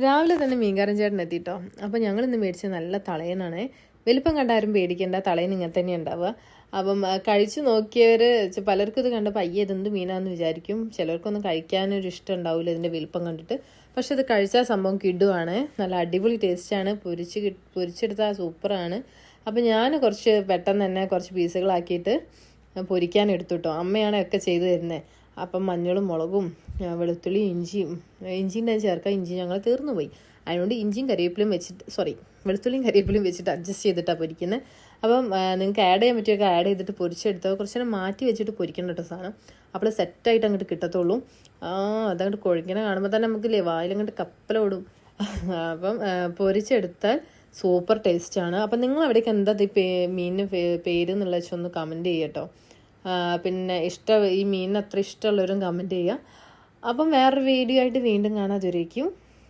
രാവിലെ തന്നെ മീൻകാരൻ ചേട്ടൻ എത്തിട്ടോ. അപ്പോൾ ഞങ്ങളിന്ന് മേടിച്ചത് നല്ല തളയനാണ്. വലിപ്പം കണ്ടാരും പേടിക്കേണ്ട, തളയൻ ഇങ്ങനെ തന്നെ ഉണ്ടാവുക. അപ്പം കഴിച്ചു നോക്കിയവർ പലർക്കും ഇത് കണ്ടപ്പോൾ അയ്യ ഇതെന്ത് മീനാന്ന് വിചാരിക്കും. ചിലർക്കൊന്നും കഴിക്കാനൊരു ഇഷ്ടം ഉണ്ടാവില്ല ഇതിൻ്റെ വലിപ്പം കണ്ടിട്ട്. പക്ഷെ ഇത് കഴിച്ചാൽ സംഭവം കിടുവാണ്, നല്ല അടിപൊളി ടേസ്റ്റാണ്. പൊരിച്ചെടുത്താൽ സൂപ്പറാണ്. അപ്പം ഞാൻ കുറച്ച് പെട്ടെന്ന് തന്നെ കുറച്ച് പീസുകളാക്കിയിട്ട് പൊരിക്കാൻ എടുത്തുട്ടോ. അമ്മയാണ് ഒക്കെ ചെയ്തു തരുന്നത്. അപ്പം മഞ്ഞളും മുളകും വെളുത്തുള്ളി ഇഞ്ചിൻ്റെ ചേർക്കാം. ഇഞ്ചി ഞങ്ങൾ തീർന്നു പോയി, അതുകൊണ്ട് ഇഞ്ചിയും കരിവേപ്പിലും വെച്ചിട്ട് വെളുത്തുള്ളിയും കരിവേപ്പിലും വെച്ചിട്ട് അഡ്ജസ്റ്റ് ചെയ്തിട്ടാണ് പൊരിക്കുന്നത്. അപ്പം നിങ്ങൾക്ക് ആഡ് ചെയ്യാൻ പറ്റിയൊക്കെ ആഡ് ചെയ്തിട്ട് പൊരിച്ചെടുത്തോ. കുറച്ച് നേരം മാറ്റി വെച്ചിട്ട് പൊരിക്കേണ്ട കേട്ടോ സാധനം. അപ്പോൾ സെറ്റായിട്ട് അങ്ങോട്ട് കിട്ടത്തുള്ളൂ. അതങ്ങോട്ട് കൊഴിക്കണ കാണുമ്പോൾ തന്നെ നമുക്കില്ലേ വായിലങ്ങോട്ട് കപ്പലോടും. അപ്പം പൊരിച്ചെടുത്താൽ സൂപ്പർ ടേസ്റ്റാണ്. അപ്പം നിങ്ങൾ അവിടേക്ക് എന്താ മീനിന് പേര് എന്നുള്ള വെച്ചൊന്ന് കമൻറ്റ് ചെയ്യട്ടോ. പിന്നെ ഈ മീനിന് അത്ര ഇഷ്ടമുള്ളവരും കമൻറ്റ് ചെയ്യുക. അപ്പം വേറൊരു വീഡിയോ ആയിട്ട് വീണ്ടും കാണാതിരിക്കും.